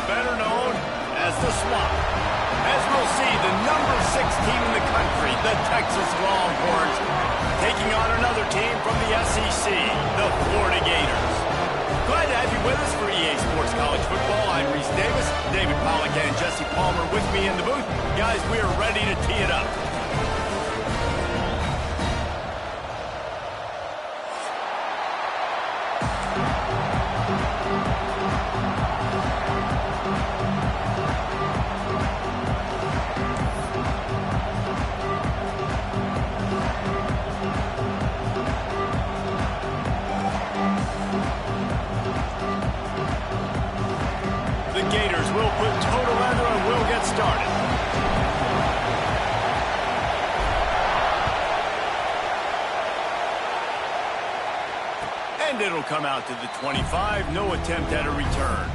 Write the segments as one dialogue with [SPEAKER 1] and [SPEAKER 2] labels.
[SPEAKER 1] better known as the Swamp. As we'll see, the number 6 team in the country, the Texas Longhorns, taking on another team from the SEC, the Florida Gators. Glad to have you with us for EA Sports College Football. I'm Reese Davis, David Pollack and Jesse Palmer with me in the booth. Guys, we are ready to tee it up. The Gators will put total leather and we'll get started. And it'll come out to the 25. No attempt at a return.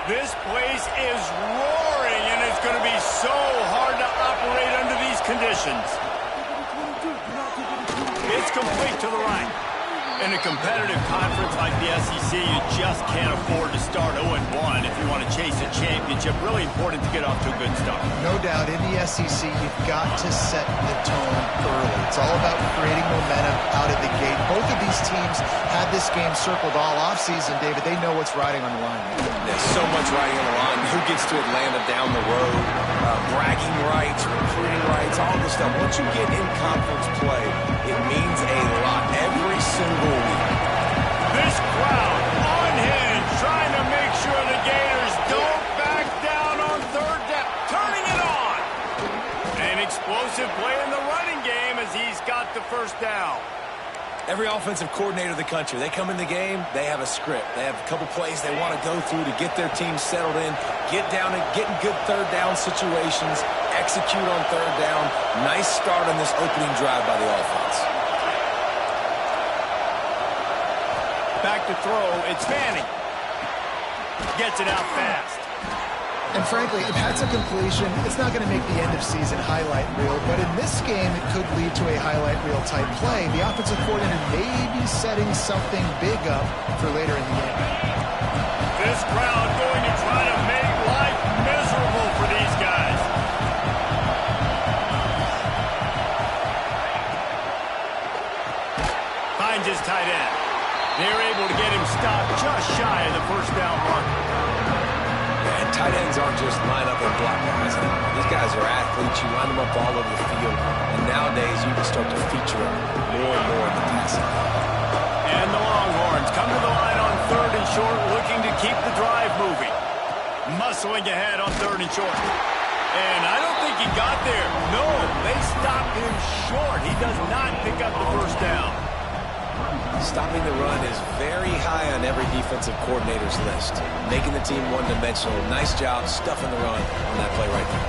[SPEAKER 1] This place is roaring, and it's going to be so hard to operate under these conditions. It's complete to the right. In a competitive conference like the SEC, you just can't afford to start 0-1 if you want to chase a championship. Really important to get off to a good start.
[SPEAKER 2] No doubt, in the SEC, you've got to set the tone early. It's all about creating momentum out of the gate. Both of these teams had this game circled all offseason, David. They know what's riding on the line.
[SPEAKER 3] There's so much riding on the line. Who gets to Atlanta down the road? Bragging rights, recruiting rights, all this stuff. Once you get in conference play, it means a lot every single week.
[SPEAKER 1] This crowd unhinged, trying to make sure the Gators don't back down on third down. Turning it on. An explosive play in the running game as he's got the first down.
[SPEAKER 3] Every offensive coordinator in the country, they come in the game, they have a script. They have a couple plays they want to go through to get their team settled in, get down and get in good third down situations, execute on third down. Nice start on this opening drive by the offense.
[SPEAKER 1] Back to throw, it's Fanning. Gets it out fast.
[SPEAKER 2] And frankly, if that's a completion, it's not going to make the end of season highlight reel. But in this game, it could lead to a highlight reel type play. The offensive coordinator may be setting something big up for later in the game.
[SPEAKER 1] This crowd going to try to make life miserable for these guys. Finds his tight end. They're able to get him stopped just shy of the first down marker.
[SPEAKER 3] And tight ends aren't just line up and block guys anymore. These guys are athletes. You line them up all over the field. And nowadays, you can start to feature them more and more in the passing game.
[SPEAKER 1] And the Longhorns come to the line on third and short, looking to keep the drive moving. Muscling ahead on third and short. And I don't think he got there. No, they stopped him short. He does not pick up the first down.
[SPEAKER 3] Stopping the run is very high on every defensive coordinator's list. Making the team one-dimensional. Nice job stuffing the run on that play right there.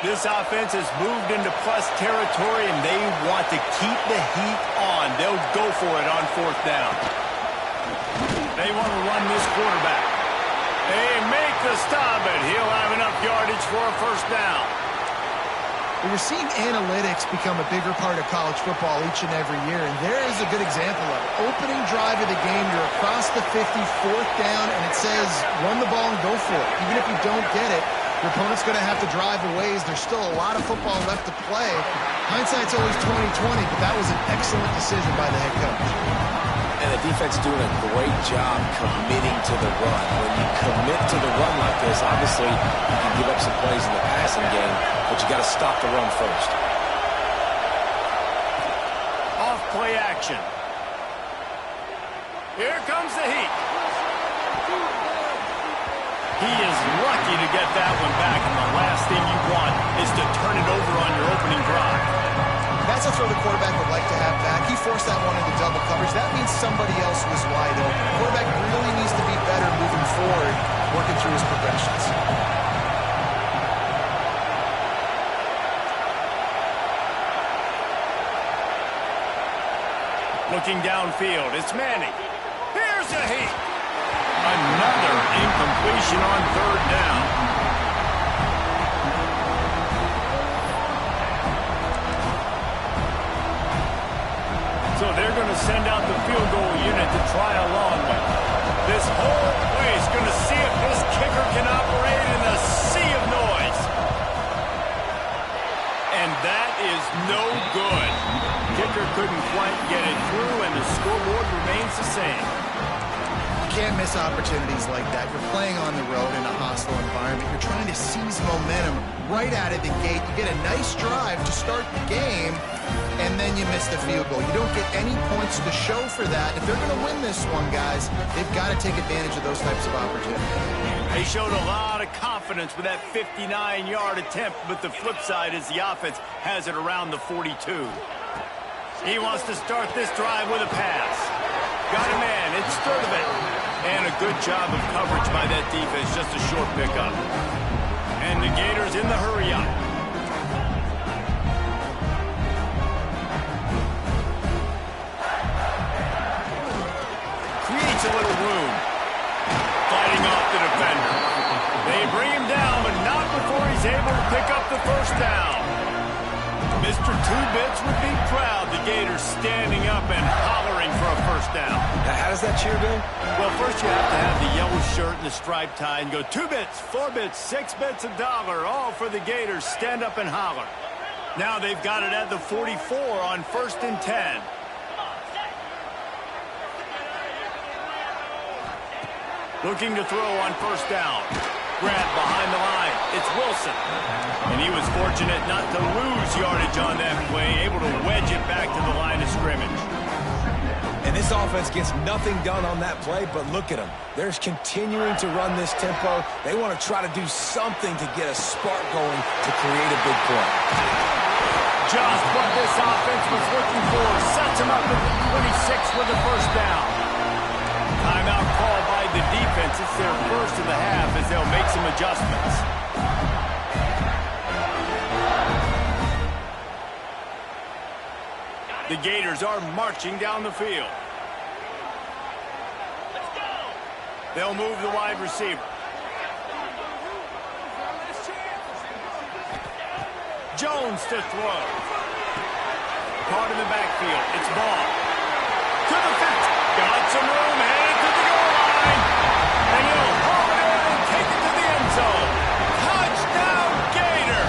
[SPEAKER 1] This offense has moved into plus territory, and they want to keep the heat on. They'll go for it on fourth down. They want to run this quarterback. They make the stop, and he'll have enough yardage for a first down.
[SPEAKER 2] We're seeing analytics become a bigger part of college football each and every year, and there is a good example of it. Opening drive of the game, you're across the 50, fourth down, and it says run the ball and go for it. Even if you don't get it, your opponent's going to have to drive a ways. There's still a lot of football left to play. Hindsight's always 20/20, but that was an excellent decision by the head coach.
[SPEAKER 3] And the defense doing a great job committing to the run. When you commit to the run like this, obviously you can give up some plays in the passing game, but you got to stop the run first.
[SPEAKER 1] Off play action. Here comes the heat. He is lucky to get that one back, and the last thing you want is to turn it over on your opening drive.
[SPEAKER 2] That's a throw the quarterback would like to have back. He forced that one into double coverage. That means somebody else was wide open. The quarterback really needs to be better moving forward working through his progressions.
[SPEAKER 1] Looking downfield, it's Manning. Here's a heat. Another incompletion on third down. So they're going to send out the field goal unit to try a long one. This whole place is going to see if this kicker can operate in a sea of noise. And that is no good. Kicker couldn't quite get it through, and the scoreboard remains the same.
[SPEAKER 2] You can't miss opportunities like that. You're playing on the road in a hostile environment. You're trying to seize momentum right out of the gate. You get a nice drive to start the game, and then you miss the field goal. You don't get any points to show for that. If they're going to win this one, guys, they've got to take advantage of those types of opportunities.
[SPEAKER 1] They showed a lot of confidence with that 59-yard attempt, but the flip side is the offense has it around the 42. He wants to start this drive with a pass. Got a man, it's Sturdivant. And a good job of coverage by that defense, just a short pickup. And the Gators in the hurry-up. Creates a little room. Fighting off the defender. They bring him down, but not before he's able to pick up the first down. Mr. Two-Bits would be proud. The Gators standing up and hollering for a first down.
[SPEAKER 3] Now, how does that cheer go?
[SPEAKER 1] Well, first you have to have the yellow shirt and the striped tie and go 2 bits, 4 bits, 6 bits, $1, all for the Gators. Stand up and holler. Now they've got it at the 44 on 1st and 10. Looking to throw on first down. Grab behind the line. It's Wilson. And he was fortunate not to lose yardage on that play, able to wedge it back to the line of scrimmage.
[SPEAKER 3] And this offense gets nothing done on that play, but look at them. They're continuing to run this tempo. They want to try to do something to get a spark going to create a big play.
[SPEAKER 1] Just what this offense was looking for. Sets him up at the 26 with the first down. Timeout called by the defense. It's their first in the half as they'll make some adjustments. The Gators are marching down the field. They'll move the wide receiver. Jones to throw. Caught in the backfield. It's Ball. To the 50. Got some room. Headed to the goal line. And he'll haul it in and take it to the end zone. Touchdown, Gator.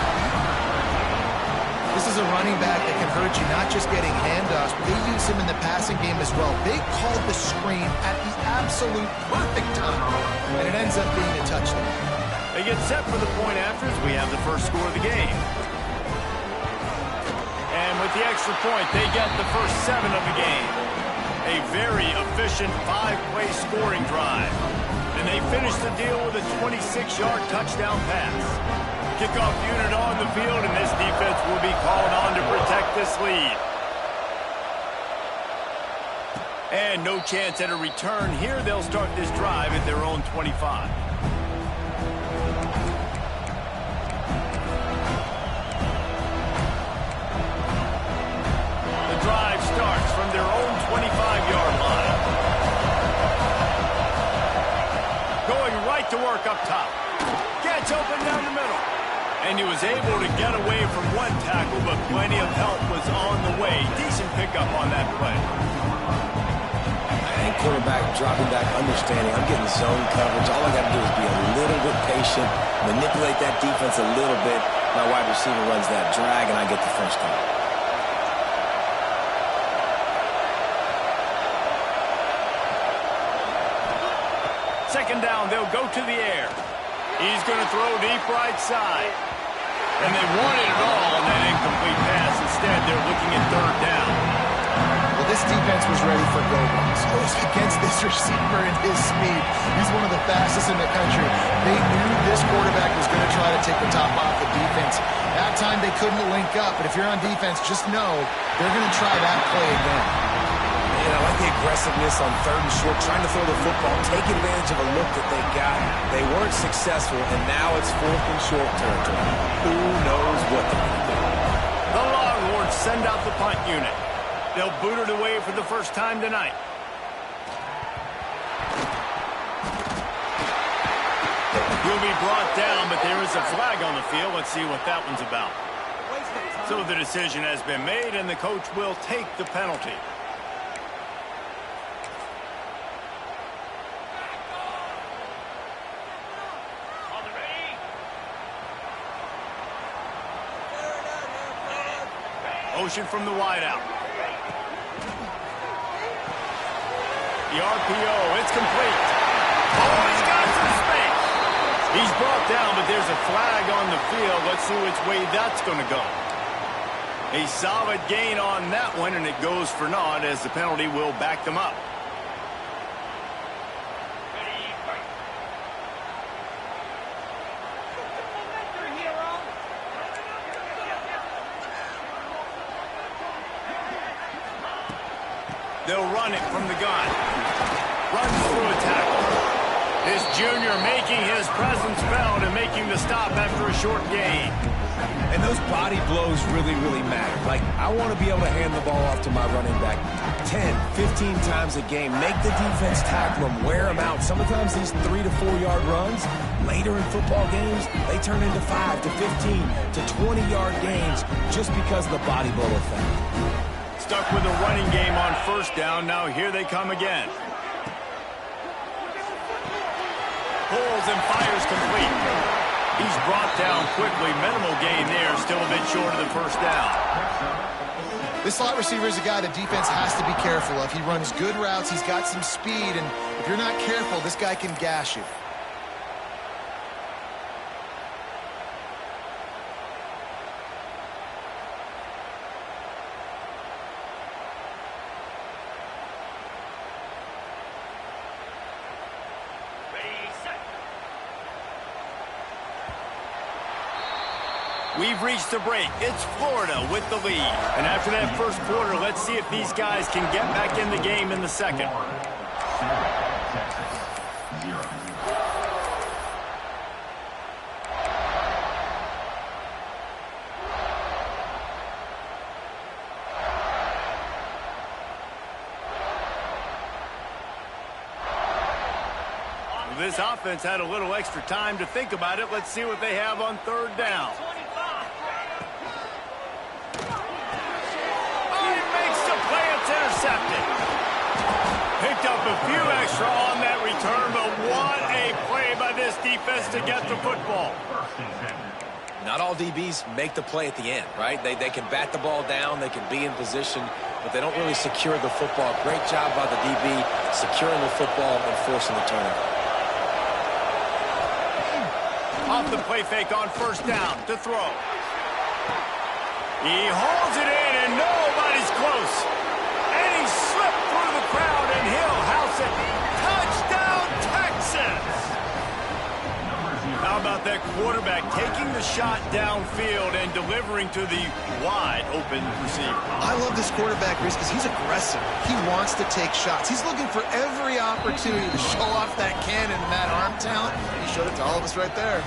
[SPEAKER 2] This is a running back that can hurt you, not just getting handoffs, but they use him in the passing game as well. They called the screen at the absolute perfect time, and it ends up being a touchdown.
[SPEAKER 1] They get set for the point after as we have the first score of the game. And with the extra point, they get the first 7 of the game. A very efficient 5-play scoring drive. And they finish the deal with a 26-yard touchdown pass. Kickoff unit on the field, and this defense will be called on to protect this lead. And no chance at a return here. They'll start this drive at their own 25. The drive starts from their own 25-yard line. Going right to work up top. Gets open down the middle. And he was able to get away from one tackle, but plenty of help was on the way. Decent pickup on that play.
[SPEAKER 3] And quarterback dropping back, understanding I'm getting zone coverage. All I got to do is be a little bit patient, manipulate that defense a little bit. My wide receiver runs that drag, and I get the first down.
[SPEAKER 1] Second down, they'll go to the air. He's going to throw deep right side. And they wanted it all on that incomplete pass. Instead, they're looking at third down.
[SPEAKER 2] Well, this defense was ready for go-ones. Against this receiver and his speed, he's one of the fastest in the country. They knew this quarterback was going to try to take the top off the defense. That time they couldn't link up, but if you're on defense, just know they're going to try that play again.
[SPEAKER 3] And I like the aggressiveness on 3rd and short, trying to throw the football, take advantage of a look that they got. They weren't successful, and now it's 4th and short territory. Who knows what they're going to do?
[SPEAKER 1] The Longhorns send out the punt unit. They'll boot it away for the first time tonight. He'll be brought down, but there is a flag on the field. Let's see what that one's about. So the decision has been made, and the coach will take the penalty. Motion from the wideout. The RPO, it's complete. Oh, he's got some space. He's brought down, but there's a flag on the field. Let's see which way that's going to go. A solid gain on that one, and it goes for naught as the penalty will back them up. They'll run it from the gun. Runs through a tackle. This junior making his presence felt and making the stop after a short gain.
[SPEAKER 3] And those body blows really, really matter. Like, I want to be able to hand the ball off to my running back 10, 15 times a game. Make the defense tackle him, wear him out. Sometimes these 3 to 4 yard runs, later in football games, they turn into 5 to 15 to 20 yard gains just because of the body blow effect.
[SPEAKER 1] Stuck with a running game on 1st down. Now here they come again. Pulls and fires complete. He's brought down quickly. Minimal gain there. Still a bit short of the 1st down.
[SPEAKER 2] This slot receiver is a guy the defense has to be careful of. He runs good routes. He's got some speed. And if you're not careful, this guy can gash you.
[SPEAKER 1] We've reached the break. It's Florida with the lead. And after that 1st quarter, let's see if these guys can get back in the game in the 2nd. This offense had a little extra time to think about it. Let's see what they have on 3rd down. Intercepted. Picked up a few extra on that return, but what a play by this defense to get the football.
[SPEAKER 3] Not all DBs make the play at the end, right? They can bat the ball down, they can be in position, but they don't really secure the football. Great job by the DB securing the football and forcing the turnover.
[SPEAKER 1] Off the play fake on 1st down to throw. He holds it in and nobody's close. And he slipped through the crowd, and he'll house it. Touchdown, Texas! How about that quarterback taking the shot downfield and delivering to the wide-open receiver?
[SPEAKER 2] I love this quarterback, Reese, because he's aggressive. He wants to take shots. He's looking for every opportunity to show off that cannon and that arm talent. He showed it to all of us right there.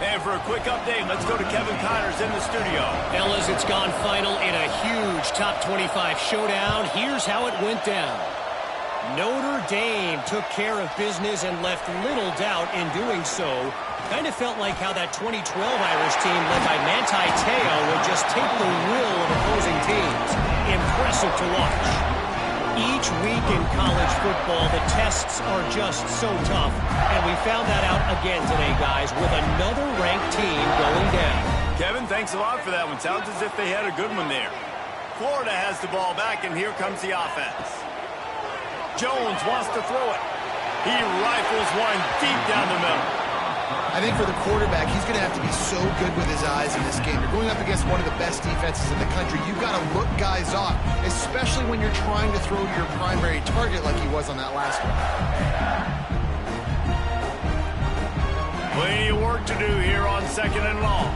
[SPEAKER 1] And for a quick update, let's go to Kevin Connors in the studio.
[SPEAKER 4] Fellas, it's gone final in a huge top 25 showdown. Here's how it went down. Notre Dame took care of business and left little doubt in doing so. Kind of felt like how that 2012 Irish team led by Manti Te'o would just take the will of opposing teams. Impressive to watch. Each week in college football, the tests are just so tough. And we found that out again today, guys, with another ranked team going down.
[SPEAKER 1] Kevin, thanks a lot for that one. Sounds as if they had a good one there. Florida has the ball back, and here comes the offense. Jones wants to throw it. He rifles one deep down the middle.
[SPEAKER 2] I think for the quarterback, he's going to have to be so good with his eyes in this game. You're going up against one of the best defenses in the country. You've got to look guys off, especially when you're trying to throw to your primary target like he was on that last one.
[SPEAKER 1] Plenty of work to do here on 2nd and long.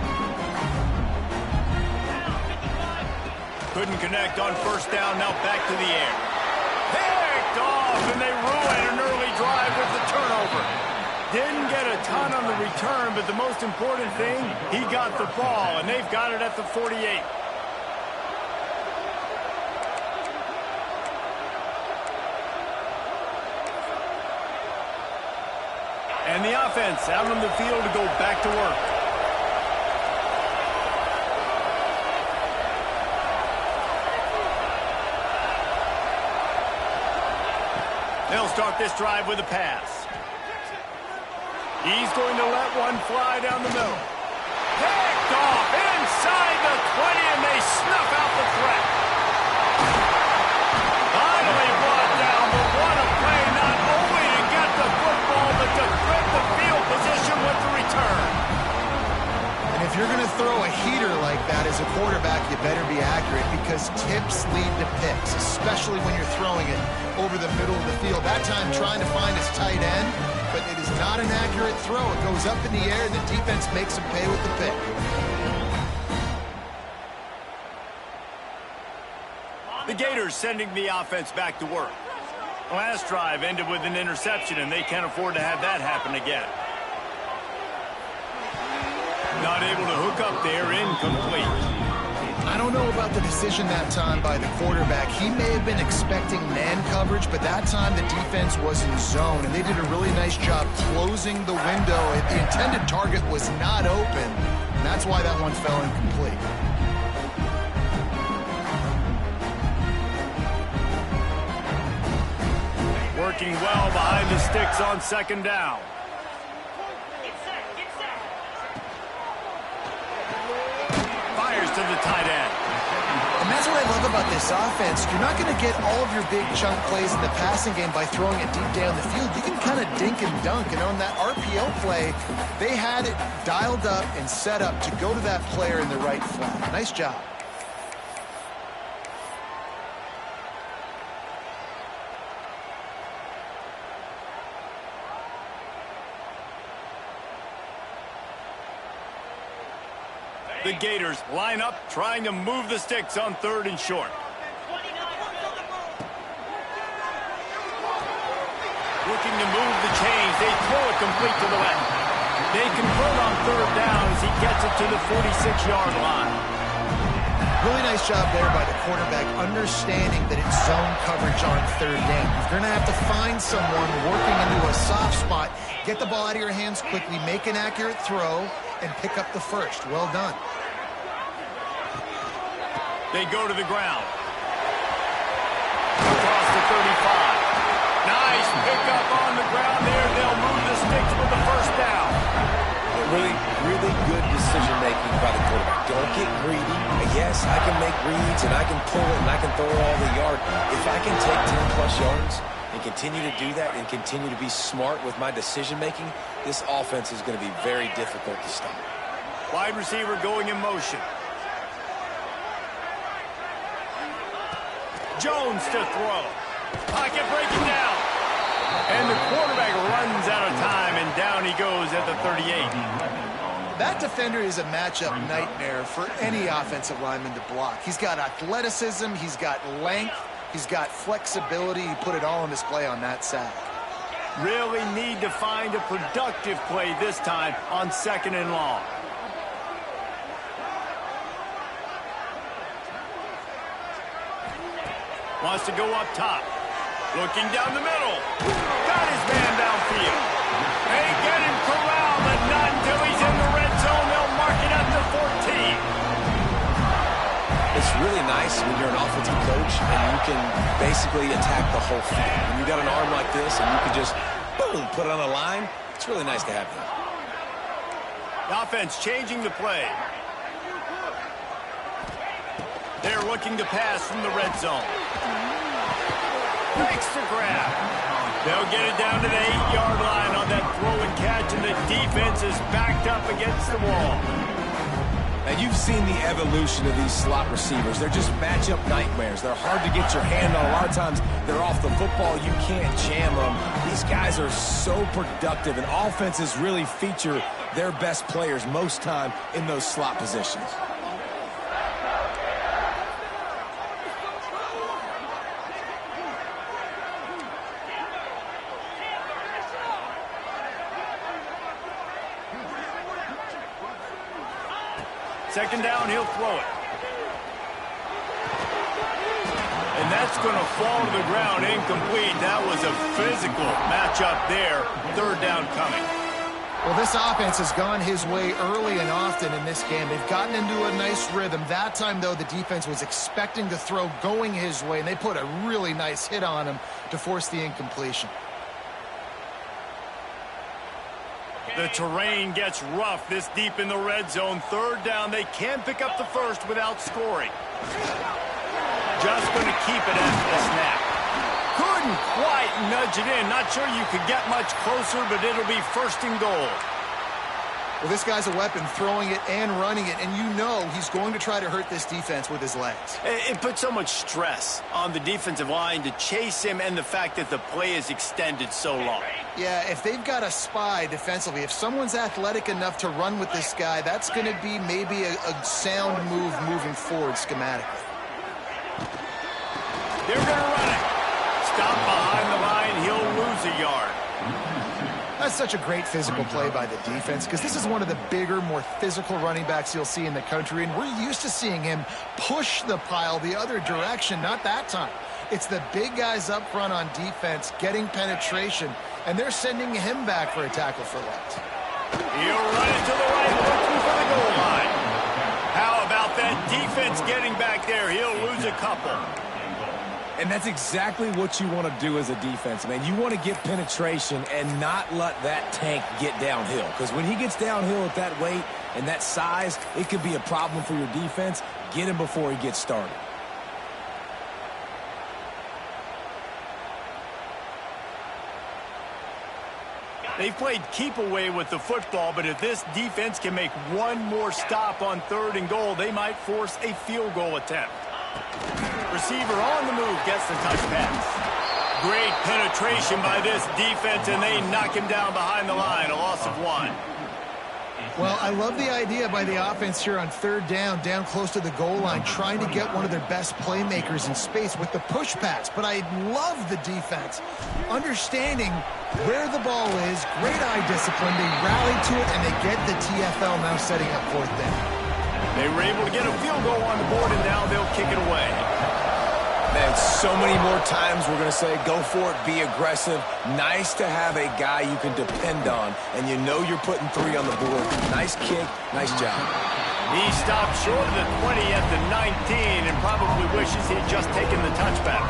[SPEAKER 1] Couldn't connect on 1st down, now back to the air. Picked off, and they ruin an early drive with the turnover. Didn't get a ton on the return, but the most important thing, he got the ball, and they've got it at the 48. And the offense out on the field to go back to work. They'll start this drive with a pass. He's going to let one fly down the middle. Picked off inside the 20, and they snuff out the threat. Finally brought down, but what a play, not only to get the football, but to flip the field position with the return.
[SPEAKER 2] And if you're going to throw a heater like that as a quarterback, you better be accurate, because tips lead to picks, especially when you're throwing it over the middle of the field. That time trying to find his tight end, but it is not an accurate throw. It goes up in the air, and the defense makes him pay with the pick.
[SPEAKER 1] The Gators sending the offense back to work. Last drive ended with an interception, and they can't afford to have that happen again. Not able to hook up there, incomplete.
[SPEAKER 2] I don't know about the decision that time by the quarterback. He may have been expecting man coverage, but that time the defense was in zone, and they did a really nice job closing the window. The intended target was not open, and that's why that one fell incomplete.
[SPEAKER 1] Working well behind the sticks on second down. Fires to the tight end.
[SPEAKER 2] And that's what I love about this offense. You're not going to get all of your big chunk plays in the passing game by throwing it deep down the field. You can kind of dink and dunk. And on that RPO play, they had it dialed up and set up to go to that player in the right flat. Nice job.
[SPEAKER 1] The Gators line up, trying to move the sticks on third and short. Looking to move the chains. They throw it complete to the left. They convert on third down as he gets it to the 46-yard line.
[SPEAKER 2] Really nice job there by the quarterback, understanding that it's zone coverage on third down. You're going to have to find someone working into a soft spot, get the ball out of your hands quickly, make an accurate throw, and pick up the first. Well done.
[SPEAKER 1] They go to the ground. Across the 35. Nice pickup on the ground there. They'll move the sticks with the first down.
[SPEAKER 3] Really good decision-making by the quarterback. Don't get greedy. Yes, I can make reads, and I can pull it, and I can throw it all the yard. If I can take 10-plus yards and continue to do that and continue to be smart with my decision-making, this offense is going to be very difficult to stop.
[SPEAKER 1] Wide receiver going in motion. Jones to throw. Pocket breaking down. And the quarterback runs out of time, and down he goes at the 38.
[SPEAKER 2] That defender is a matchup nightmare for any offensive lineman to block. He's got athleticism, he's got length, he's got flexibility. He put it all on display on that sack.
[SPEAKER 1] Really need to find a productive play this time on second and long. Wants to go up top. Looking down the middle. Got his man downfield. They get him corralled, but not until he's in the red zone. They'll mark it up to 14.
[SPEAKER 3] It's really nice when you're an offensive coach and you can basically attack the whole field. When you got an arm like this and you can just, boom, put it on a line, it's really nice to have that.
[SPEAKER 1] The offense changing the play. They're looking to pass from the red zone. Makes the grab. They'll get it down to the 8-yard line on that throw and catch, and the defense is backed up against the wall.
[SPEAKER 3] Now, you've seen the evolution of these slot receivers. They're just matchup nightmares. They're hard to get your hand on. A lot of times, they're off the football. You can't jam them. These guys are so productive, and offenses really feature their best players most time in those slot positions.
[SPEAKER 1] Second down, he'll throw it. And that's going to fall to the ground incomplete. That was a physical matchup there. Third down coming.
[SPEAKER 2] Well, this offense has gone his way early and often in this game. They've gotten into a nice rhythm. That time, though, the defense was expecting the throw going his way, and they put a really nice hit on him to force the incompletion.
[SPEAKER 1] The terrain gets rough this deep in the red zone. Third down, they can pick up the first without scoring. Just going to keep it after the snap. Couldn't quite nudge it in. Not sure you could get much closer, but it'll be first and goal.
[SPEAKER 2] Well, this guy's a weapon, throwing it and running it, and you know he's going to try to hurt this defense with his legs.
[SPEAKER 1] It puts so much stress on the defensive line to chase him and the fact that the play is extended so long.
[SPEAKER 2] Yeah, if they've got a spy defensively, if someone's athletic enough to run with this guy, that's going to be maybe a sound move moving forward schematically.
[SPEAKER 1] They're going to run it. Stop behind the line. He'll lose a yard.
[SPEAKER 2] That's such a great physical play by the defense because this is one of the bigger, more physical running backs you'll see in the country, and we're used to seeing him push the pile the other direction. Not that time. It's the big guys up front on defense getting penetration, and they're sending him back for a tackle for loss.
[SPEAKER 1] He'll run it to the right, looking for the goal line. How about that defense getting back there? He'll lose a couple.
[SPEAKER 3] And that's exactly what you want to do as a defense, man. You want to get penetration and not let that tank get downhill. Because when he gets downhill at that weight and that size, it could be a problem for your defense. Get him before he gets started.
[SPEAKER 1] They've played keep away with the football, but if this defense can make one more stop on third and goal, they might force a field goal attempt. Receiver on the move gets the touch pass. Great penetration by this defense, and they knock him down behind the line, a loss of 1.
[SPEAKER 2] Well, I love the idea by the offense here on third down close to the goal line, trying to get one of their best playmakers in space with the push pass. But I love the defense, understanding where the ball is, great eye discipline. They rally to it, and they get the TFL now setting up fourth down.
[SPEAKER 1] They were able to get a field goal on the board, and now they'll kick it away.
[SPEAKER 3] Man, so many more times we're going to say, go for it, be aggressive. Nice to have a guy you can depend on, and you know you're putting 3 on the board. Nice kick, nice job.
[SPEAKER 1] He stopped short of the 20 at the 19 and probably wishes he'd just taken the touchback.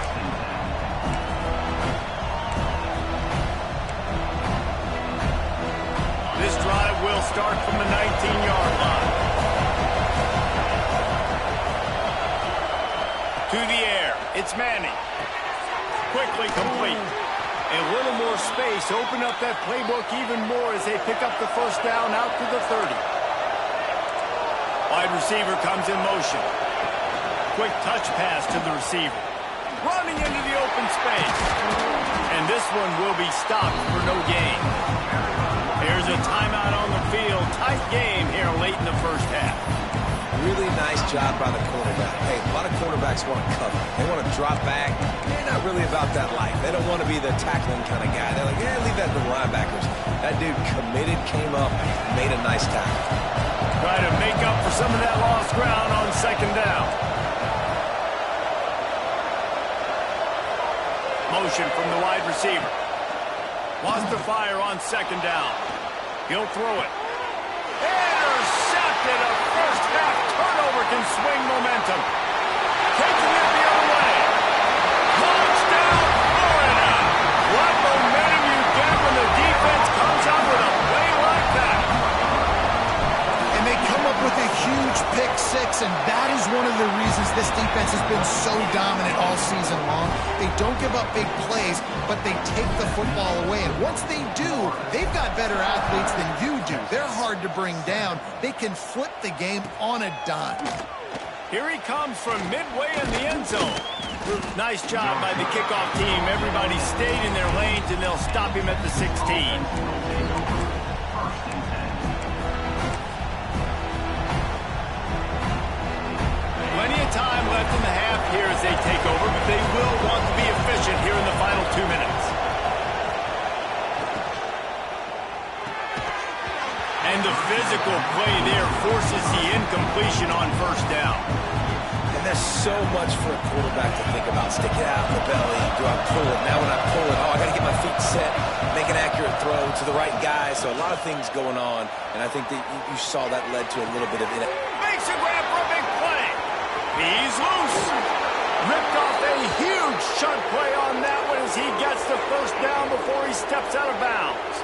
[SPEAKER 1] This drive will start from the 19-yard line. To the air, it's Manning. Quickly complete. A little more space, open up that playbook even more as they pick up the first down out to the 30. Wide receiver comes in motion. Quick touch pass to the receiver. Running into the open space. And this one will be stopped for no gain. Here's a timeout on the field. Tight game here late in the first half.
[SPEAKER 3] Really nice job by the quarterback. Hey, a lot of quarterbacks want to cover. They want to drop back. They're not really about that life. They don't want to be the tackling kind of guy. They're like, yeah, leave that to the linebackers. That dude committed, came up, made a nice tackle.
[SPEAKER 1] Try to make up for some of that lost ground on second down. Motion from the wide receiver. Wants to fire on second down. He'll throw it. Intercepted. A first half turnover can swing momentum. Taking it the other way. Touchdown, Florida. What momentum you get when the defense comes out with a play like that.
[SPEAKER 2] And they come up with a huge pick six, and that is one of the reasons this defense has been so dominant all season long. They don't give up big plays, but they take the football away. And once they do, they've got better athletes than you do. They're hard to bring down. They can flip the game on a dime.
[SPEAKER 1] Here he comes from midway in the end zone. Nice job by the kickoff team. Everybody stayed in their lanes, and they'll stop him at the 16. Plenty of time left in the half here as they take over, but they will want to be efficient here in the final 2 minutes. And the physical play there forces the incompletion on first down.
[SPEAKER 3] And there's so much for a quarterback to think about. Stick it out in the belly. Do I pull it? Now when I pull it, I got to get my feet set, make an accurate throw to the right guy. So a lot of things going on, and I think that you saw that led to a little bit of it.
[SPEAKER 1] Makes a grab for a big play. He's loose. Ripped off a huge chunk play on that one as he gets the first down before he steps out of bounds.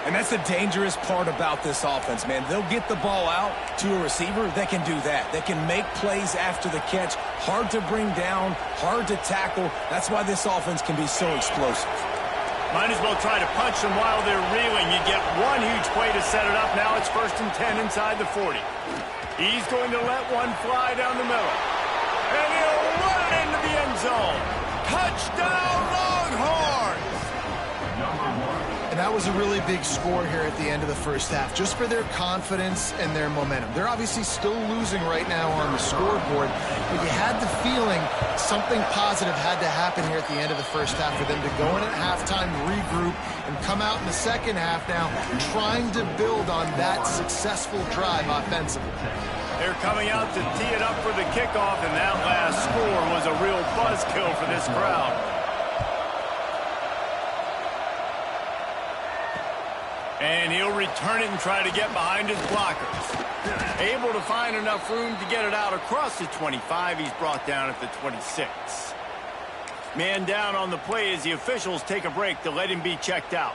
[SPEAKER 3] And that's the dangerous part about this offense, man. They'll get the ball out to a receiver. They can do that. They can make plays after the catch. Hard to bring down, hard to tackle. That's why this offense can be so explosive.
[SPEAKER 1] Might as well try to punch them while they're reeling. You get one huge play to set it up. Now it's 1st and 10 inside the 40. He's going to let one fly down the middle. And he'll run it into the end zone. Touchdown, Longhorns!
[SPEAKER 2] And that was a really big score here at the end of the first half, just for their confidence and their momentum. They're obviously still losing right now on the scoreboard, but you had the feeling something positive had to happen here at the end of the first half for them to go in at halftime, regroup, and come out in the second half now trying to build on that successful drive offensively.
[SPEAKER 1] They're coming out to tee it up for the kickoff, and that last score was a real buzzkill for this crowd. And he'll return it and try to get behind his blockers. Able to find enough room to get it out across the 25. He's brought down at the 26. Man down on the play as the officials take a break to let him be checked out.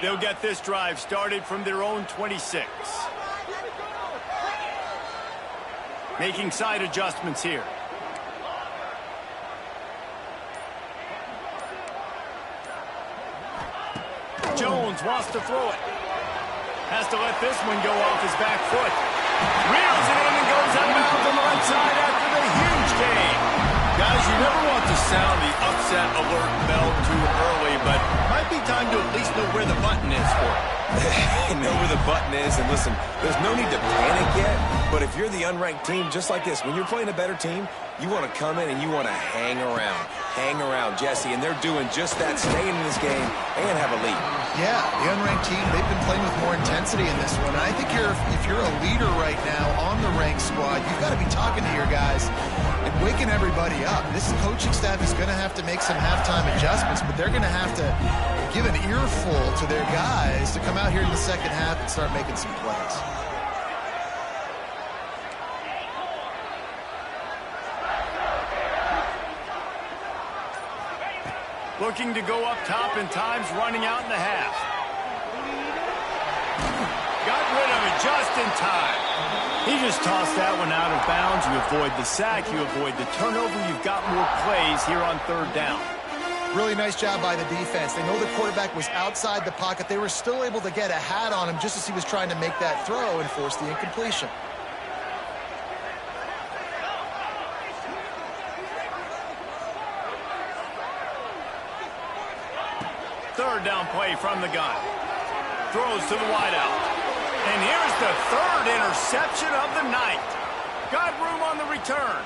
[SPEAKER 1] They'll get this drive started from their own 26. Making side adjustments here. Jones wants to throw it. Has to let this one go off his back foot. Reels it in and goes out of bounds on the right side after the huge gain. Guys, you never want to sound the upset alert bell too early, but might be time to at least know where the button is for it.
[SPEAKER 3] Know where the button is, and listen, there's no need to panic yet, but if you're the unranked team, just like this, when you're playing a better team, you want to come in and you want to hang around, Jesse, and they're doing just that, staying in this game and have a lead.
[SPEAKER 2] Yeah, the unranked team, they've been playing with more intensity in this one. And I think if you're a leader right now on the ranked squad, you've got to be talking to your guys and waking everybody up. This coaching staff is going to have to make some halftime adjustments, but they're going to have to give an earful to their guys to come out here in the second half and start making some plays.
[SPEAKER 1] Looking to go up top, and time's running out in the half. Got rid of it just in time. He just tossed that one out of bounds. You avoid the sack, you avoid the turnover. You've got more plays here on third down.
[SPEAKER 2] Really nice job by the defense. They know the quarterback was outside the pocket. They were still able to get a hat on him just as he was trying to make that throw and force the incompletion.
[SPEAKER 1] Third down play from the gun. Throws to the wideout. And here's the third interception of the night. Got room on the return.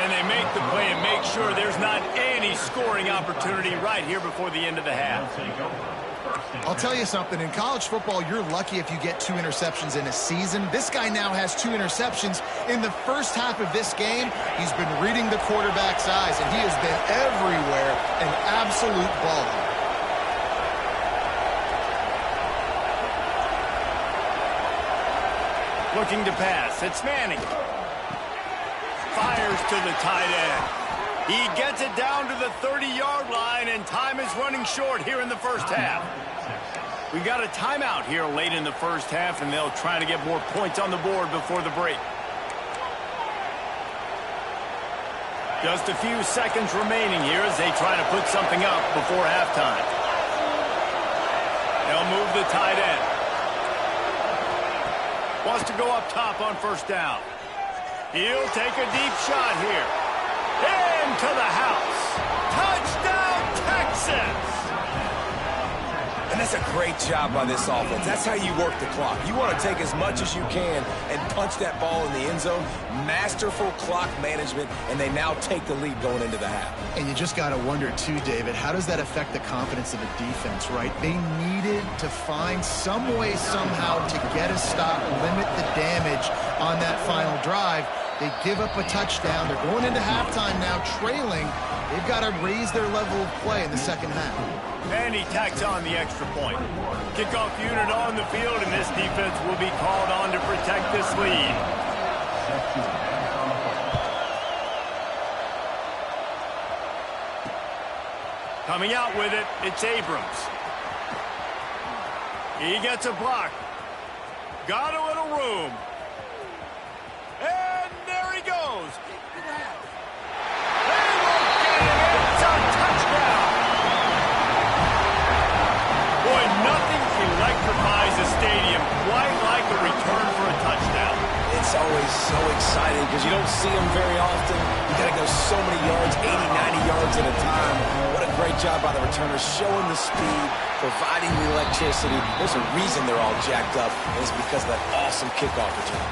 [SPEAKER 1] And they make the play and make sure there's not any scoring opportunity right here before the end of the half.
[SPEAKER 2] I'll tell you something. In college football, you're lucky if you get 2 interceptions in a season. This guy now has 2 interceptions. In the first half of this game, he's been reading the quarterback's eyes, and he has been everywhere, an absolute baller.
[SPEAKER 1] Looking to pass. It's Manning. Fires to the tight end. He gets it down to the 30-yard line, and time is running short here in the first half. We got a timeout here late in the first half, and they'll try to get more points on the board before the break. Just a few seconds remaining here as they try to put something up before halftime. They'll move the tight end. Wants to go up top on first down. He'll take a deep shot here. Into the house. Touchdown, Texas!
[SPEAKER 3] And That's a great job by this offense. That's how you work the clock. You want to take as much as you can and punch that ball in the end zone. Masterful clock management, and they now take the lead going into the half.
[SPEAKER 2] And you just got to wonder, too, David, how does that affect the confidence of a defense, right? They needed to find some way, somehow, to get a stop, limit the damage on that final drive. They give up a touchdown. They're going into halftime now, trailing. They've got to raise their level of play in the second half.
[SPEAKER 1] And he tacks on the extra point. Kickoff unit on the field, and this defense will be called on to protect this lead. Coming out with it, it's Abrams. He gets a block. Got a little room. And there he goes. They won't get it. It's a touchdown. Boy, nothing electrifies a stadium quite like a return for a touchdown.
[SPEAKER 3] It's always so exciting because you don't see them very often. You got to go so many yards, 80, 90 yards at a time. What a great job by the returners, showing the speed, providing the electricity. There's a reason they're all jacked up, and it's because of that awesome kickoff return.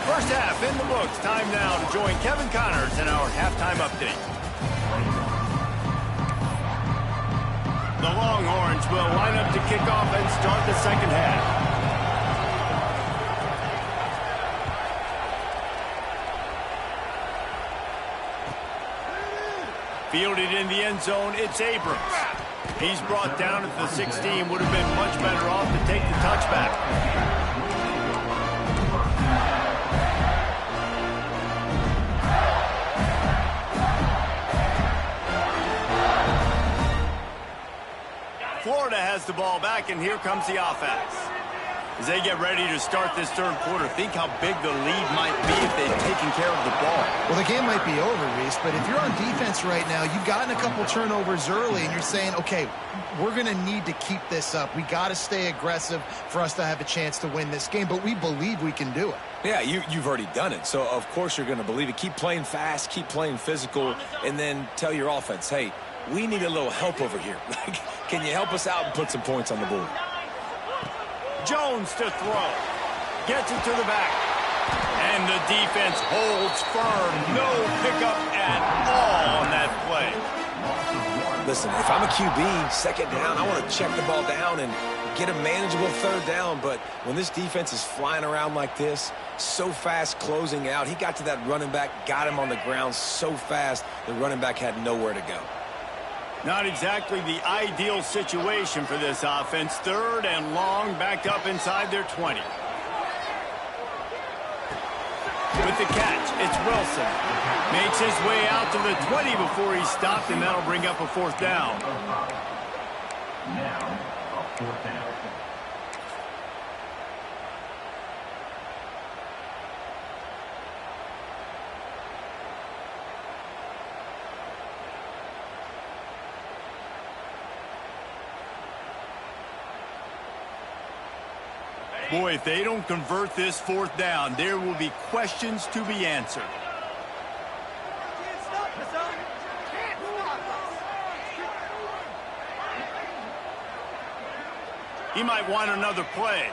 [SPEAKER 1] First half in the books. Time now to join Kevin Connors in our halftime update. The Longhorns will line up to kick off and start the second half. Fielded in the end zone, it's Abrams. He's brought down at the 16. Would have been much better off to take the touchback. Florida has the ball back, and here comes the offense. As they get ready to start this third quarter, think how big the lead might be if they've taken care of the ball.
[SPEAKER 2] Well, the game might be over, Reese, but if you're on defense right now, you've gotten a couple turnovers early, and you're saying, okay, we're going to need to keep this up. We got to stay aggressive for us to have a chance to win this game, but we believe we can do it.
[SPEAKER 3] Yeah, you've already done it, so of course you're going to believe it. Keep playing fast, keep playing physical, and then tell your offense, hey, we need a little help over here. Can you help us out and put some points on the board?
[SPEAKER 1] Jones to throw. Gets it to the back. And the defense holds firm. No pickup at all on that play.
[SPEAKER 3] Listen, if I'm a QB, second down, I want to check the ball down and get a manageable third down. But when this defense is flying around like this, so fast closing out, he got to that running back, got him on the ground so fast, the running back had nowhere to go.
[SPEAKER 1] Not exactly the ideal situation for this offense. Third and long, back up inside their 20. With the catch, it's Wilson. Makes his way out to the 20 before he's stopped, and that'll bring up a fourth down.
[SPEAKER 5] Now, a fourth down.
[SPEAKER 1] Boy, if they don't convert this fourth down, there will be questions to be answered. He might want another play.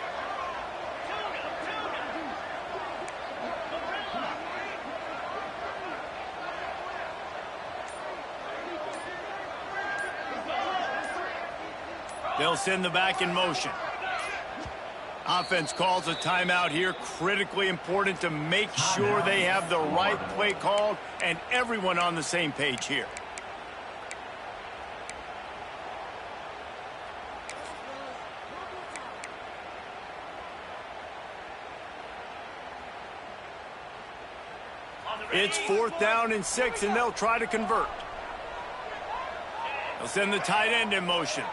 [SPEAKER 1] They'll send the back in motion. Offense calls a timeout here. Critically important to make sure they have the right play called and everyone on the same page here. It's 4th down and 6, and they'll try to convert. They'll send the tight end in motion.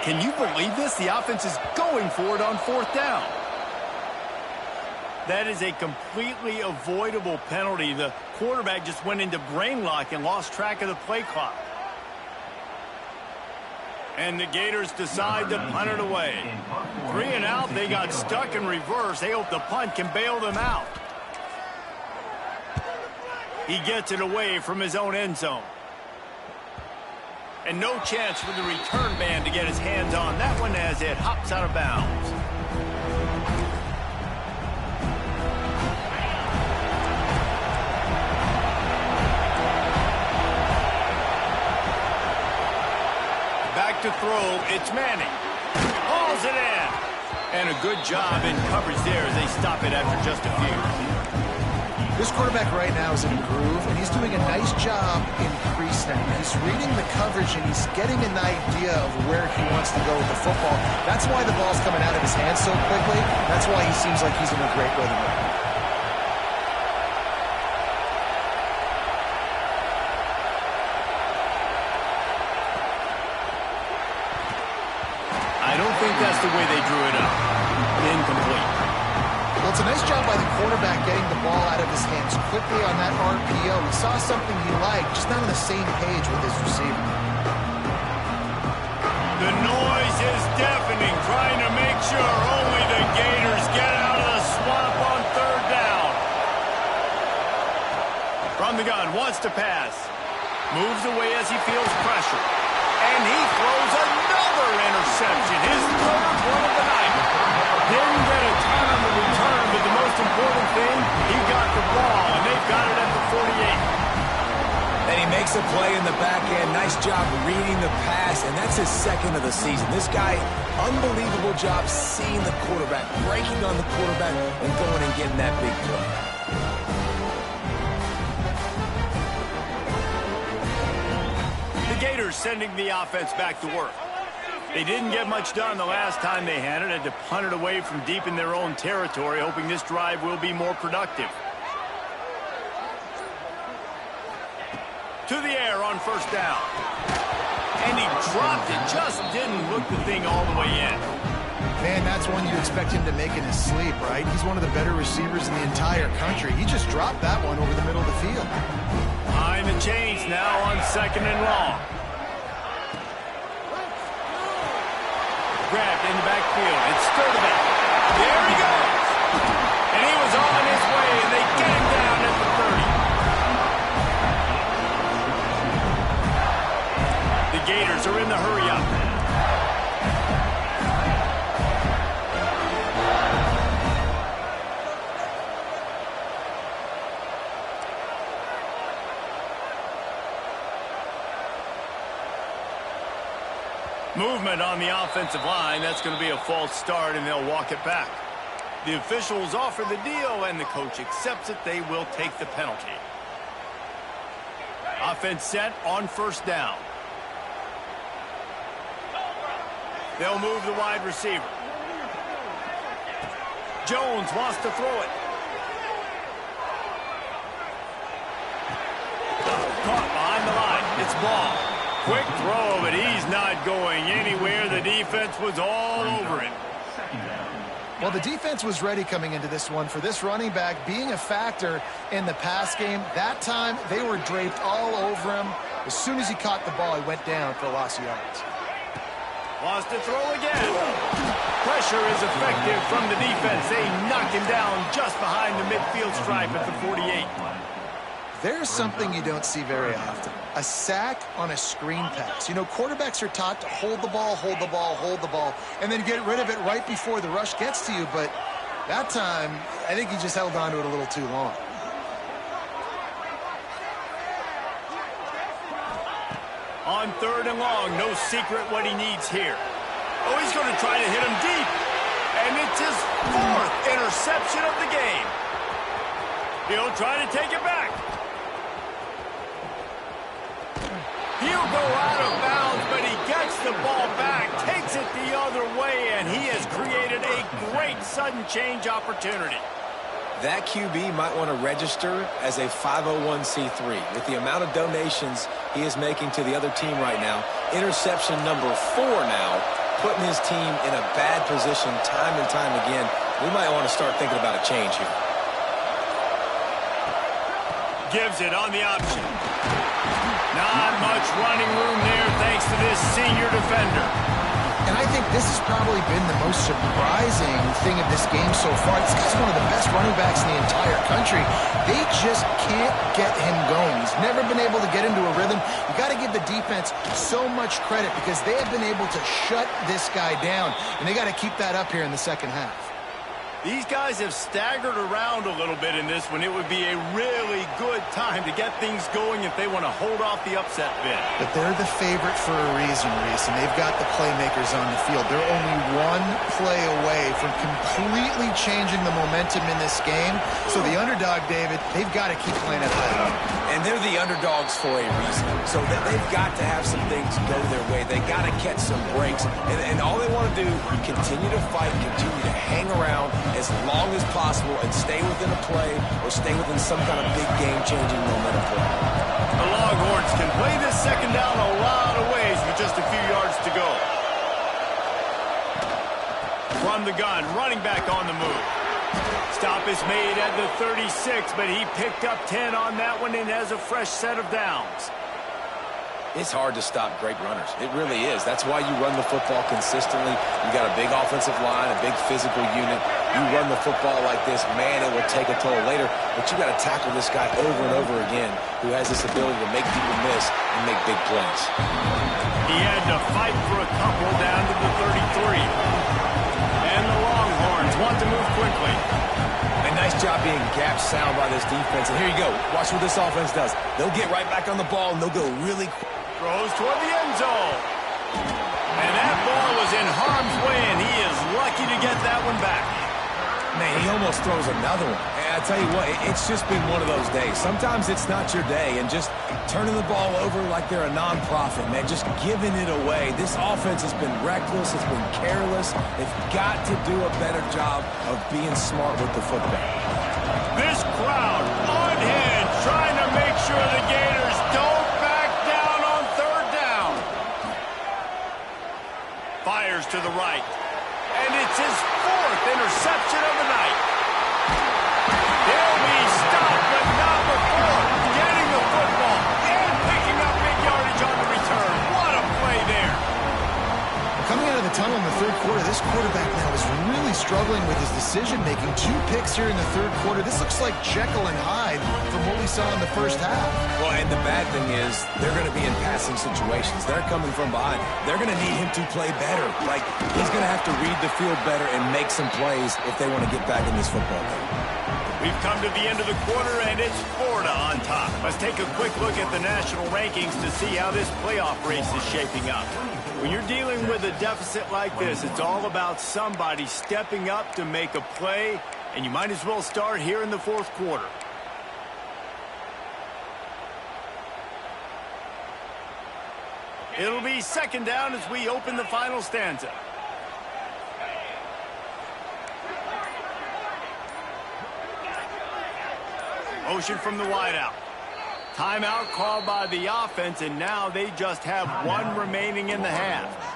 [SPEAKER 1] Can you believe this? The offense is going for it on 4th down. That is a completely avoidable penalty. The quarterback just went into brain lock and lost track of the play clock. And the Gators decide to punt it away. 3 and out, they got stuck in reverse. They hope the punt can bail them out. He gets it away from his own end zone. And no chance for the return man to get his hands on that one as it hops out of bounds. Back to throw, it's Manning. Hauls it in. And a good job in coverage there as they stop it after just a few.
[SPEAKER 2] This quarterback right now is in a groove, and he's doing a nice job in pre-snap. He's reading the coverage, and he's getting an idea of where he wants to go with the football. That's why the ball's coming out of his hands so quickly. That's why he seems like he's in a great rhythm right now.
[SPEAKER 1] I don't think that's the way they drew it up. Incomplete.
[SPEAKER 2] Well, it's a nice job by the quarterback getting the ball out of his hands quickly on that RPO. He saw something he liked, just not on the same page with his receiver.
[SPEAKER 1] The noise is deafening, trying to make sure only the Gators get out of the swamp on 3rd down. From the gun, wants to pass. Moves away as he feels pressure. And he throws another interception. His 3rd one of the night. Didn't get a ton on the return, but the most important thing, he got the ball, and they've got it at the 48.
[SPEAKER 3] And he makes a play in the back end. Nice job reading the pass, and that's his 2nd of the season. This guy, unbelievable job seeing the quarterback, breaking on the quarterback, and going and getting that big play.
[SPEAKER 1] The Gators sending the offense back to work. They didn't get much done the last time they had it. Had to punt it away from deep in their own territory, hoping this drive will be more productive. To the air on 1st down. And he dropped it. Just didn't look the thing all the way in.
[SPEAKER 2] Man, that's one you expect him to make in his sleep, right? He's one of the better receivers in the entire country. He just dropped that one over the middle of the field.
[SPEAKER 1] Behind the chains now on 2nd and long. Grabbed in the backfield. It's Sturdivant. There he goes. And he was on his way, and they get him down at the 30. The Gators are in the hurry-up. Movement on the offensive line. That's going to be a false start, and they'll walk it back. The officials offer the deal, and the coach accepts it. They will take the penalty. Offense set on 1st down. They'll move the wide receiver. Jones wants to throw it. Caught behind the line. It's ball. Quick throw, but he's not going anywhere. The defense was all over it.
[SPEAKER 2] Well, the defense was ready coming into this one for this running back being a factor in the pass game. That time, they were draped all over him. As soon as he caught the ball, he went down for a loss of yards.
[SPEAKER 1] Wants to throw again. Pressure is effective from the defense. They knock him down just behind the midfield stripe at the 48.
[SPEAKER 2] There's something you don't see very often. A sack on a screen pass. You know, quarterbacks are taught to hold the ball, hold the ball, hold the ball, and then get rid of it right before the rush gets to you. But that time, I think he just held on to it a little too long.
[SPEAKER 1] On 3rd and long, no secret what he needs here. Oh, he's going to try to hit him deep. And it's his 4th interception of the game. He'll try to take it back. He'll go out of bounds, but he gets the ball back, takes it the other way, and he has created a great sudden change opportunity.
[SPEAKER 3] That QB might want to register as a 501c3. With the amount of donations he is making to the other team right now, interception number 4 now putting his team in a bad position time and time again. We might want to start thinking about a change here.
[SPEAKER 1] Gives it on the option. Not much running room there thanks to this senior defender.
[SPEAKER 2] And I think this has probably been the most surprising thing of this game so far. This guy's one of the best running backs in the entire country. They just can't get him going. He's never been able to get into a rhythm. You got to give the defense so much credit because they have been able to shut this guy down, and they got to keep that up here in the second half.
[SPEAKER 1] These guys have staggered around a little bit in this one. It would be a really good time to get things going if they want to hold off the upset bid.
[SPEAKER 2] But they're the favorite for a reason, Reese, and they've got the playmakers on the field. They're only one play away from completely changing the momentum in this game. So the underdog, David, they've got to keep playing at high level.
[SPEAKER 3] And they're the underdogs for a reason. So they've got to have some things go their way. They got to catch some breaks. And all they want to do, continue to fight, continue to hang around as long as possible and stay within a play or stay within some kind of big game-changing momentum play.
[SPEAKER 1] The Longhorns can play this second down a lot of ways with just a few yards to go. From the gun, running back on the move. Stop is made at the 36, but he picked up 10 on that one and has a fresh set of downs.
[SPEAKER 3] It's hard to stop great runners. It really is. That's why you run the football consistently. You got a big offensive line, a big physical unit. You run the football like this, man, it will take a toll later. But you got to tackle this guy over and over again who has this ability to make people miss and make big plays.
[SPEAKER 1] He had to fight for a couple down to the 33. And the Longhorns want to move quickly.
[SPEAKER 3] A nice job being gap sound by this defense. And here you go. Watch what this offense does. They'll get right back on the ball, and they'll go really quick.
[SPEAKER 1] Throws toward the end zone. And that ball was in harm's way, and he is lucky to get that one back.
[SPEAKER 3] Man, he almost throws another one. And I tell you what, it's just been one of those days. Sometimes it's not your day, and just turning the ball over like they're a nonprofit, man, just giving it away. This offense has been reckless. It's been careless. They've got to do a better job of being smart with the football.
[SPEAKER 1] This crowd on hand trying to make sure the Gators don't back down on third down. Fires to the right. And it's his fourth interception of the night. He'll be stopped, but not before getting the football and picking up big yardage on the return. What a play there.
[SPEAKER 2] Coming out of the tunnel in the third quarter, this quarterback now is really struggling with his decision-making. 2 picks here in the third quarter. This looks like Jekyll and Hyde from what we saw in the first half.
[SPEAKER 3] Well, and the bad thing is they're going to be in passing situations. They're coming from behind. They're going to need him to play better. Like, he's going to have to read the field better and make some plays if they want to get back in this football game.
[SPEAKER 1] We've come to the end of the quarter, and it's Florida on top. Let's take a quick look at the national rankings to see how this playoff race is shaping up. When you're dealing with a deficit like this, it's all about somebody stepping up to make a play, and you might as well start here in the fourth quarter. It'll be second down as we open the final stanza. Motion from the wideout. Timeout called by the offense, and now they just have one remaining in the half.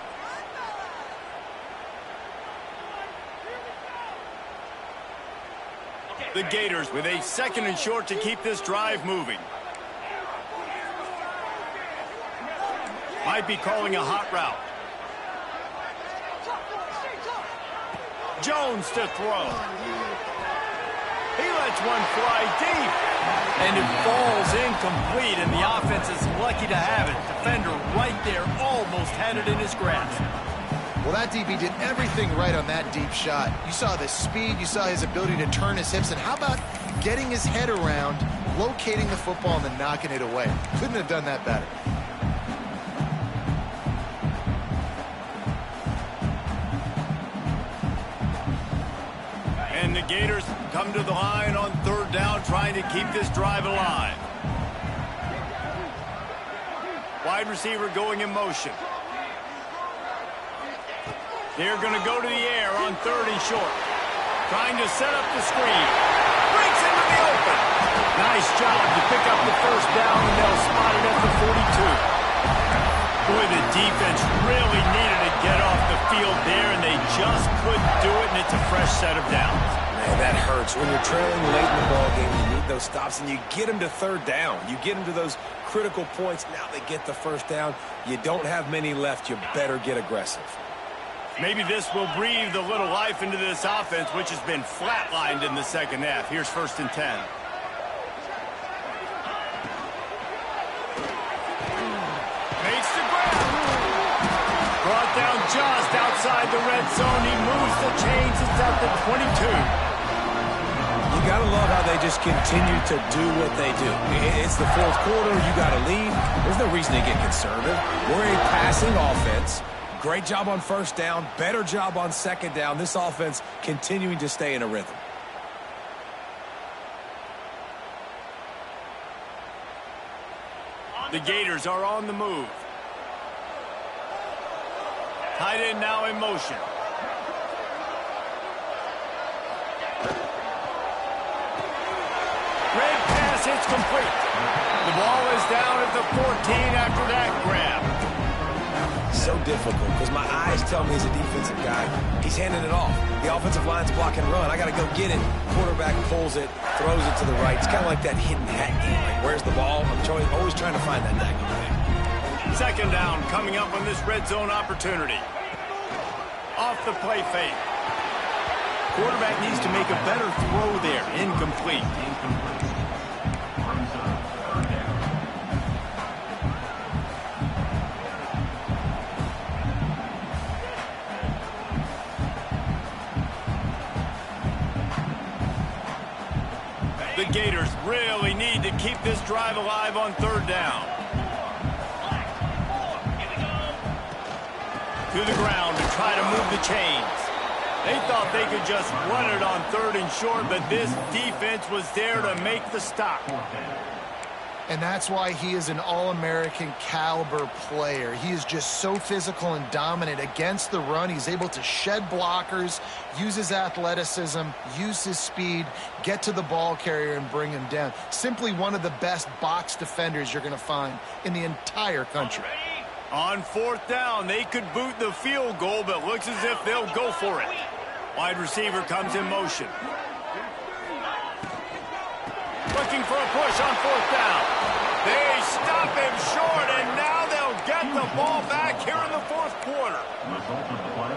[SPEAKER 1] The Gators with a second and short to keep this drive moving. Might be calling a hot route. Jones to throw. He lets one fly deep. And it falls incomplete, and the offense is lucky to have it. Defender right there almost had it in his grasp.
[SPEAKER 2] Well, that DB did everything right on that deep shot. You saw the speed, you saw his ability to turn his hips, and how about getting his head around, locating the football, and then knocking it away? Couldn't have done that better.
[SPEAKER 1] And the Gators come to the line on third down, trying to keep this drive alive. Wide receiver going in motion. They're going to go to the air on third and short. Trying to set up the screen. Breaks into the open. Nice job to pick up the first down, and they'll spot it at the 42. Boy, the defense really needed to get off the field there, and they just couldn't do it, and it's a fresh set of downs.
[SPEAKER 3] Man, that hurts. When you're trailing late in the ball game, you need those stops, and you get them to third down. You get them to those critical points. Now they get the first down. You don't have many left. You better get aggressive.
[SPEAKER 1] Maybe this will breathe a little life into this offense, which has been flatlined in the second half. Here's 1st and 10. Makes the grab. Brought down just outside the red zone. He moves the chains. It's at the 22.
[SPEAKER 3] You got to love how they just continue to do what they do. It's the fourth quarter. You got to lead. There's no reason to get conservative. We're a passing offense. Great job on first down. Better job on second down. This offense continuing to stay in a rhythm.
[SPEAKER 1] The Gators are on the move. Tight end now in motion. Red pass, it's complete. The ball is down at the 14 after that grab.
[SPEAKER 3] So difficult because my eyes tell me as a defensive guy, he's handing it off. The offensive line's block and run. I got to go get it. Quarterback pulls it, throws it to the right. It's kind of like that hidden hat game. Like, where's the ball? I'm always trying to find that nugget.
[SPEAKER 1] Second down coming up on this red zone opportunity. Off the play fake. Quarterback needs to make a better throw there. Incomplete. The Gators really need to keep this drive alive on third down. To the ground to try to move the chains. They thought they could just run it on 3rd and short, but this defense was there to make the stop.
[SPEAKER 2] And that's why he is an All-American caliber player. He is just so physical and dominant against the run. He's able to shed blockers, use his athleticism, use his speed, get to the ball carrier and bring him down. Simply one of the best box defenders you're going to find in the entire country.
[SPEAKER 1] On 4th down, they could boot the field goal, but looks as if they'll go for it. Wide receiver comes in motion. Looking for a push on 4th down. They stop him short, and now they'll get the ball back here in the 4th quarter.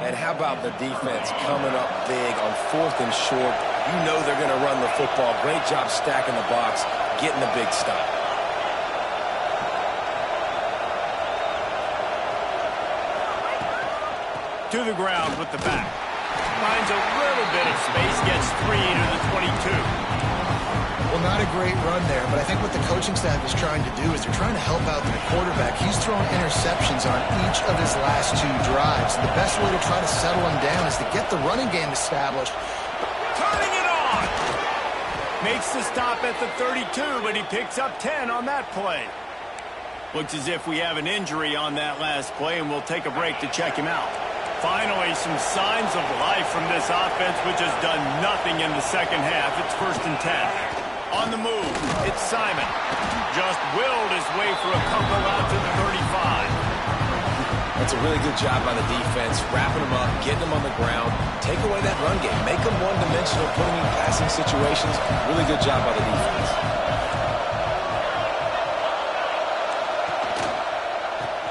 [SPEAKER 3] And how about the defense coming up big on 4th and short? You know they're going to run the football. Great job stacking the box, getting the big stop.
[SPEAKER 1] To the ground with the back. Finds a little bit of space, gets 3 to the 22.
[SPEAKER 2] Well, not a great run there, but I think what the coaching staff is trying to do is they're trying to help out the quarterback. He's thrown interceptions on each of his last 2 drives. The best way to try to settle him down is to get the running game established.
[SPEAKER 1] Turning it on! Makes the stop at the 32, but he picks up 10 on that play. Looks as if we have an injury on that last play, and we'll take a break to check him out. Finally, some signs of life from this offense, which has done nothing in the second half. It's 1st and 10. On the move, it's Simon. Just willed his way for a couple out to the 35.
[SPEAKER 3] That's a really good job by the defense, wrapping them up, getting them on the ground, take away that run game, make them one-dimensional, put them in passing situations. Really good job by the defense.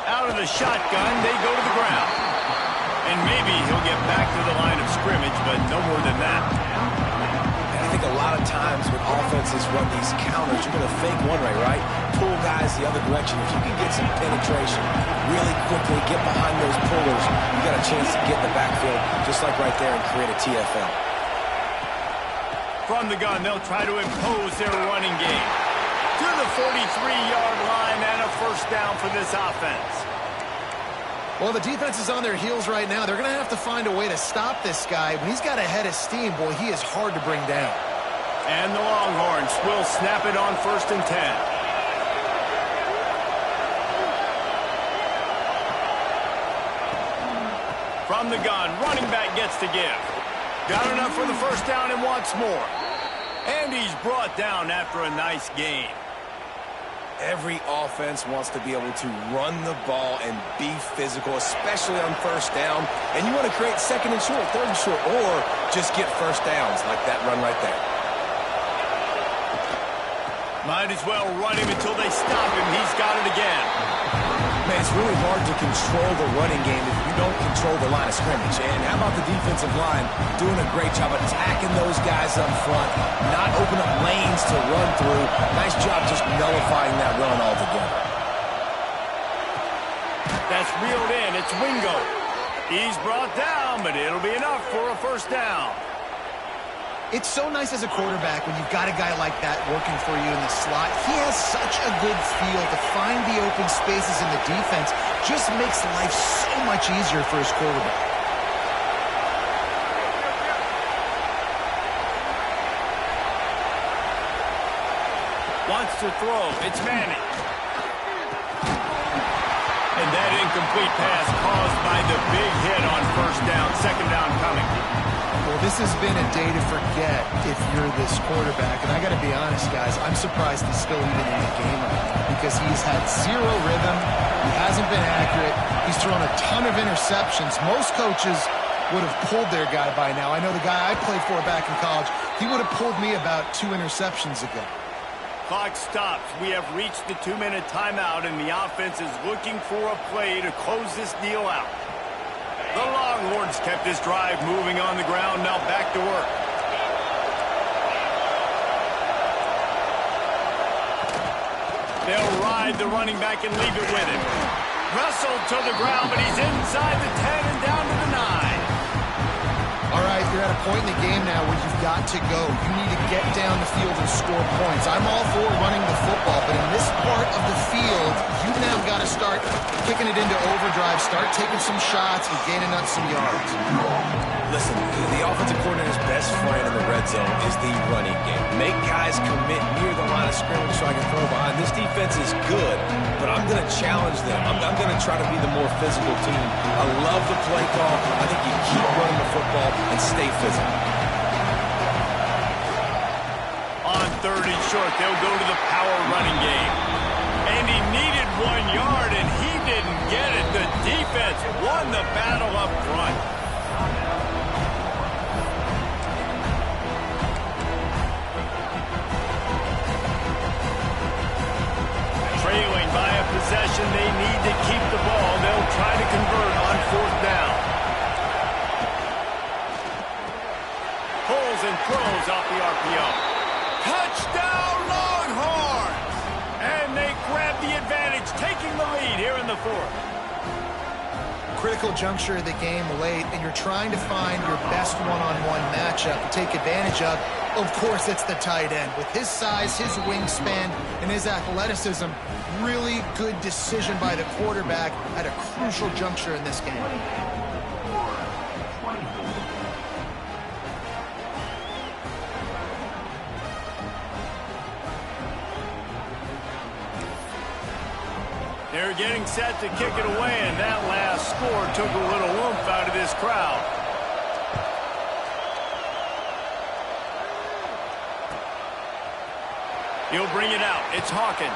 [SPEAKER 1] Out of the shotgun, they go to the ground. And maybe he'll get back to the line of scrimmage, but no more than that.
[SPEAKER 3] I think a lot of times when offenses run these counters, you're going to fake one way, right? Pull guys the other direction. If you can get some penetration really quickly, get behind those pullers, you got a chance to get in the backfield just like right there and create a TFL.
[SPEAKER 1] From the gun, they'll try to impose their running game. To the 43-yard line and a 1st down for this offense.
[SPEAKER 2] Well, the defense is on their heels right now. They're going to have to find a way to stop this guy. When he's got a head of steam, boy, he is hard to bring down.
[SPEAKER 1] And the Longhorns will snap it on 1st and 10. From the gun, running back gets to give. Got enough for the 1st down and wants more. And he's brought down after a nice gain.
[SPEAKER 3] Every offense wants to be able to run the ball and be physical, especially on first down. And you want to create second and short, third and short, or just get first downs like that run right there.
[SPEAKER 1] Might as well run him until they stop him. He's got it again.
[SPEAKER 3] Man, it's really hard to control the running game if you don't control the line of scrimmage. And how about the defensive line doing a great job attacking those guys up front, not open up lanes to run through. Nice job just nullifying that run altogether.
[SPEAKER 1] That's reeled in. It's Wingo. He's brought down, but it'll be enough for a first down.
[SPEAKER 2] It's so nice as a quarterback when you've got a guy like that working for you in the slot. He has such a good feel to find the open spaces in the defense. Just makes life so much easier for his quarterback.
[SPEAKER 1] Wants to throw. It's Manning. And that incomplete pass caused by the big hit on first down. Second down coming.
[SPEAKER 2] Well, this has been a day to forget if you're this quarterback. And I got to be honest, guys, I'm surprised he's still even in the game right now because he's had zero rhythm. He hasn't been accurate. He's thrown a ton of interceptions. Most coaches would have pulled their guy by now. I know the guy I played for back in college, he would have pulled me about 2 interceptions ago.
[SPEAKER 1] Clock stops. We have reached the 2-minute timeout, and the offense is looking for a play to close this deal out. The Longhorns kept this drive moving on the ground. Now back to work. They'll ride the running back and leave it with him. Wrestled to the ground, but he's inside the 10 and down to the 9.
[SPEAKER 2] All right, you're at a point in the game now where you've got to go. You need to get down the field and score points. I'm all for running the football, but in this part of the field, you've now got to start kicking it into overdrive, start taking some shots and gaining up some yards.
[SPEAKER 3] Listen, the offensive coordinator's best friend in the red zone is the running game. Make guys commit near the line of scrimmage so I can throw behind. This defense is good, but I'm going to challenge them. I'm going to try to be the more physical team. I love the play call. I think you keep running the football and stay physical.
[SPEAKER 1] On 3rd and short, they'll go to the power running game. And he needed 1 yard, and he didn't get it. The defense won the battle up front. Trailing by a possession, they need to keep the ball. They'll try to convert on 4th down. Pulls and throws off the RPO. Touchdown Longhorns! And they grab the advantage, taking the lead here in the 4th.
[SPEAKER 2] Critical juncture of the game late, and you're trying to find your best one-on-one matchup to take advantage of. Of course, it's the tight end. With his size, his wingspan, and his athleticism, really good decision by the quarterback at a crucial juncture in this game.
[SPEAKER 1] They're getting set to kick it away, and that last score took a little oomph out of this crowd. He'll bring it out. It's Hawkins.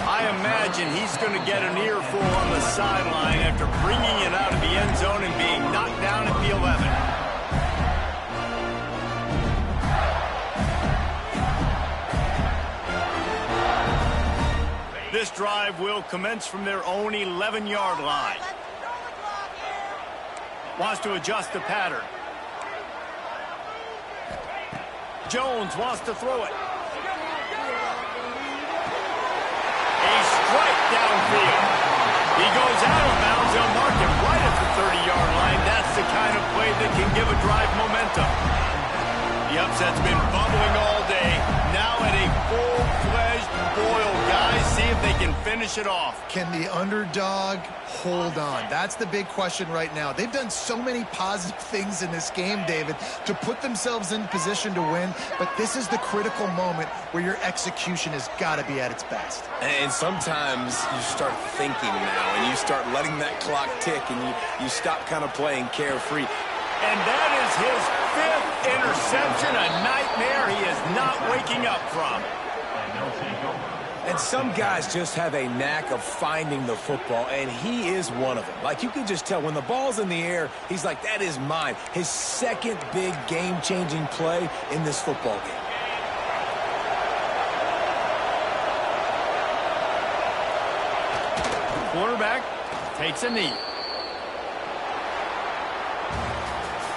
[SPEAKER 1] I imagine he's going to get an earful on the sideline after bringing it out of the end zone and being knocked down at the 11. This drive will commence from their own 11-yard line. Wants to adjust the pattern. Jones wants to throw it. A strike downfield. He goes out of bounds. They'll mark him right at the 30-yard line. That's the kind of play that can give a drive momentum. The upset's been bubbling all day. Now at a full-fledged boil. Guys, see if they can finish it off.
[SPEAKER 2] Can the underdog hold on? That's the big question right now. They've done so many positive things in this game, David, to put themselves in position to win, but this is the critical moment where your execution has got to be at its best.
[SPEAKER 3] And sometimes you start thinking now, and you start letting that clock tick, and you stop kind of playing carefree.
[SPEAKER 1] And that is his 5th interception, a nightmare he is not waking up from.
[SPEAKER 3] And some guys just have a knack of finding the football, and he is one of them. Like, you can just tell when the ball's in the air, he's like, that is mine. His second big game-changing play in this football game.
[SPEAKER 1] Quarterback takes a knee.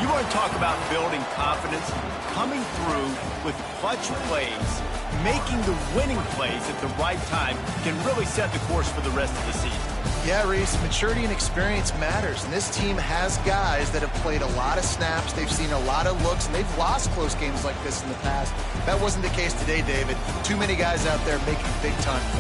[SPEAKER 1] You want to talk about building confidence? Coming through with clutch plays, making the winning plays at the right time can really set the course for the rest of the season.
[SPEAKER 2] Yeah, Reese, maturity and experience matters, and this team has guys that have played a lot of snaps, they've seen a lot of looks, and they've lost close games like this in the past. That wasn't the case today, David. Too many guys out there making big-time plays.